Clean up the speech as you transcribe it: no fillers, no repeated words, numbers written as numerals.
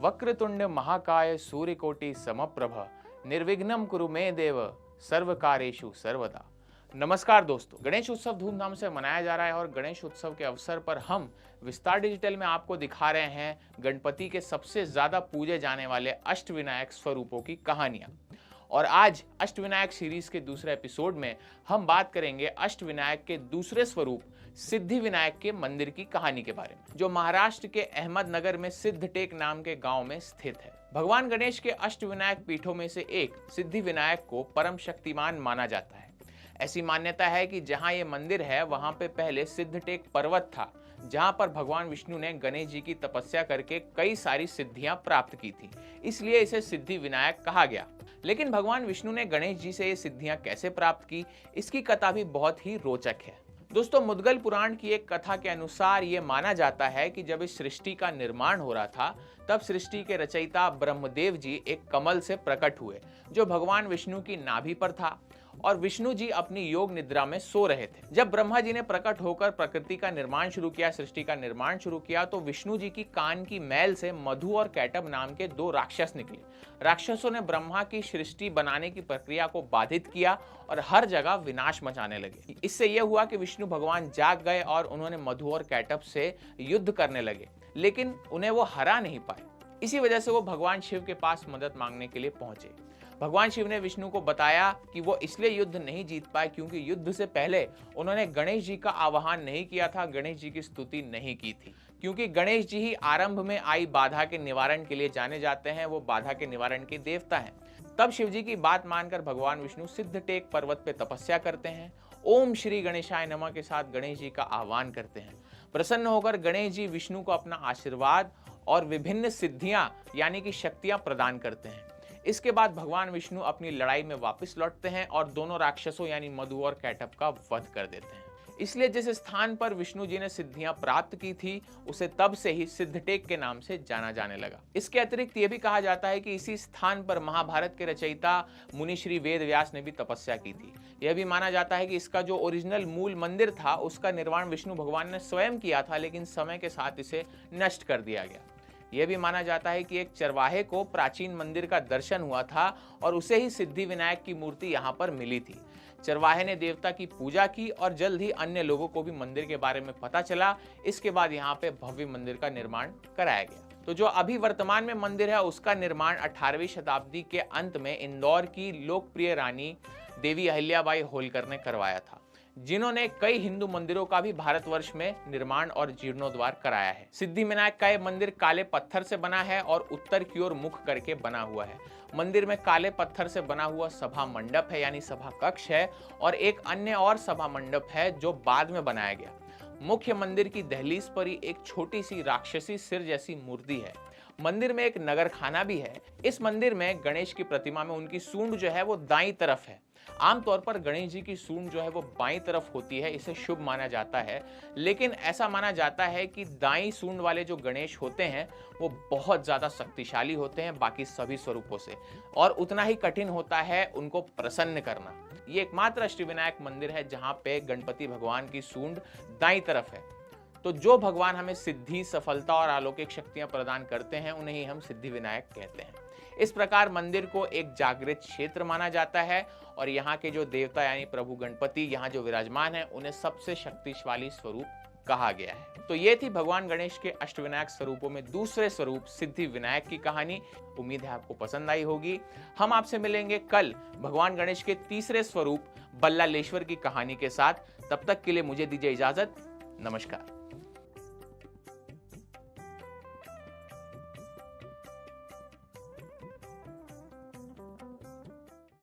वक्रतुंड महाकाय सूर्यकोटि समप्रभ निर्विघ्नं कुरु मे देव सर्वकारेषु सर्वदा। नमस्कार दोस्तों, गणेश उत्सव धूमधाम से मनाया जा रहा है और गणेश उत्सव के अवसर पर हम विस्तार डिजिटल में आपको दिखा रहे हैं गणपति के सबसे ज्यादा पूजे जाने वाले अष्टविनायक स्वरूपों की कहानियां। और आज अष्टविनायक सीरीज के दूसरे एपिसोड में हम बात करेंगे अष्टविनायक के दूसरे स्वरूप सिद्धिविनायक के मंदिर की कहानी के बारे में, जो महाराष्ट्र के अहमदनगर में सिद्धटेक नाम के गांव में स्थित है। भगवान गणेश के अष्टविनायक पीठों में से एक सिद्धिविनायक को परम शक्तिमान माना जाता है। ऐसी मान्यता है कि जहां ये मंदिर है वहां पे पहले सिद्धटेक पर्वत था, जहां पर भगवान विष्णु ने गणेश जी की तपस्या करके कई सारी सिद्धियां प्राप्त की थी, इसलिए इसे सिद्धिविनायक कहा गया। लेकिन भगवान विष्णु ने गणेश जी से ये सिद्धियां कैसे प्राप्त की, इसकी कथा भी बहुत ही रोचक है। दोस्तों, मुद्गल पुराण की एक कथा के अनुसार ये माना जाता है कि जब इस सृष्टि का निर्माण हो रहा था, तब सृष्टि के रचयिता ब्रह्मदेव जी एक कमल से प्रकट हुए, जो भगवान विष्णु की नाभि पर था, और विष्णु जी अपनी योग निद्रा में सो रहे थे। जब ब्रह्मा जी ने प्रकट होकर प्रकृति का निर्माण शुरू किया, सृष्टि का निर्माण शुरू किया, तो विष्णु जी की कान की मैल से मधु और कैटब नाम के दो राक्षस निकले। राक्षसों ने ब्रह्मा की सृष्टि बनाने की प्रक्रिया को बाधित किया और हर जगह विनाश मचाने लगे। इससे यह हुआ कि विष्णु भगवान जाग गए और उन्होंने मधु और कैटब से युद्ध करने लगे, लेकिन उन्हें वो हरा नहीं पाए। इसी वजह से वो भगवान शिव के पास मदद मांगने के लिए पहुंचे। भगवान शिव ने विष्णु को बताया कि वो इसलिए युद्ध नहीं जीत पाए क्योंकि युद्ध से पहले उन्होंने गणेश जी का आवाहन नहीं किया था, गणेश जी की स्तुति नहीं की थी। क्योंकि गणेश जी ही आरंभ में आई बाधा के निवारण के लिए जाने जाते हैं, वो बाधा के निवारण के देवता हैं। तब शिव जी की बात मानकर भगवान विष्णु सिद्धटेक पर्वत पे तपस्या करते हैं, ओम श्री गणेशाय नमः के साथ गणेश जी का आह्वान करते हैं। प्रसन्न होकर गणेश जी विष्णु को अपना आशीर्वाद और विभिन्न सिद्धियां यानी कि शक्तियां प्रदान करते हैं। इसके बाद भगवान विष्णु अपनी लड़ाई में वापस लौटते हैं और दोनों राक्षसों यानी मधु और कैटब का वध कर देते हैं। इसलिए जिस स्थान पर विष्णु जी ने सिद्धियां प्राप्त की थी, उसे तब से ही सिद्धटेक के नाम से जाना जाने लगा। इसके अतिरिक्त यह भी कहा जाता है कि इसी स्थान पर महाभारत के रचयिता मुनि श्री वेद व्यास ने भी तपस्या की थी। यह भी माना जाता है कि इसका जो ओरिजिनल मूल मंदिर था, उसका निर्माण विष्णु भगवान ने स्वयं किया था, लेकिन समय के साथ इसे नष्ट कर दिया गया। यह भी माना जाता है कि एक चरवाहे को प्राचीन मंदिर का दर्शन हुआ था और उसे ही सिद्धिविनायक की मूर्ति यहाँ पर मिली थी। चरवाहे ने देवता की पूजा की और जल्द ही अन्य लोगों को भी मंदिर के बारे में पता चला। इसके बाद यहाँ पे भव्य मंदिर का निर्माण कराया गया। तो जो अभी वर्तमान में मंदिर है, उसका निर्माण 18वीं शताब्दी के अंत में इंदौर की लोकप्रिय रानी देवी अहिल्याबाई होलकर ने करवाया था, जिन्होंने कई हिंदू मंदिरों का भी भारतवर्ष में निर्माण और जीर्णोद्धार कराया है। सिद्धिविनायक का यह मंदिर काले पत्थर से बना है और उत्तर की ओर मुख करके बना हुआ है। मंदिर में काले पत्थर से बना हुआ सभा मंडप है यानी सभा कक्ष है, और एक अन्य और सभा मंडप है जो बाद में बनाया गया। मुख्य मंदिर की दहलीज पर ही एक छोटी सी राक्षसी सिर जैसी मूर्ति है। मंदिर में एक नगर खाना भी है। इस मंदिर में गणेश की प्रतिमा में उनकी सूंड जो है वो दाईं तरफ है। आमतौर पर गणेश जी की सूंड जो है वो बाईं तरफ होती है, इसे शुभ माना जाता है। लेकिन ऐसा माना जाता है कि दाईं सूंड वाले जो गणेश होते हैं वो बहुत ज्यादा शक्तिशाली होते हैं बाकी सभी स्वरूपों से, और उतना ही कठिन होता है उनको प्रसन्न करना। ये एकमात्र अष्टविनायक मंदिर है जहां पे गणपति भगवान की सूंड दाईं तरफ है। तो जो भगवान हमें सिद्धि, सफलता और अलौकिक शक्तियां प्रदान करते हैं, उन्हें ही हम सिद्धिविनायक कहते हैं। इस प्रकार मंदिर को एक जागृत क्षेत्र माना जाता है और यहाँ के जो देवता यानी प्रभु गणपति यहाँ जो विराजमान है, उन्हें सबसे शक्तिशाली स्वरूप कहा गया है। तो ये थी भगवान गणेश के अष्टविनायक स्वरूपों में दूसरे स्वरूप सिद्धिविनायक की कहानी। उम्मीद है आपको पसंद आई होगी। हम आपसे मिलेंगे कल भगवान गणेश के तीसरे स्वरूप बल्लालेश्वर की कहानी के साथ। तब तक के लिए मुझे दीजिए इजाजत। नमस्कार।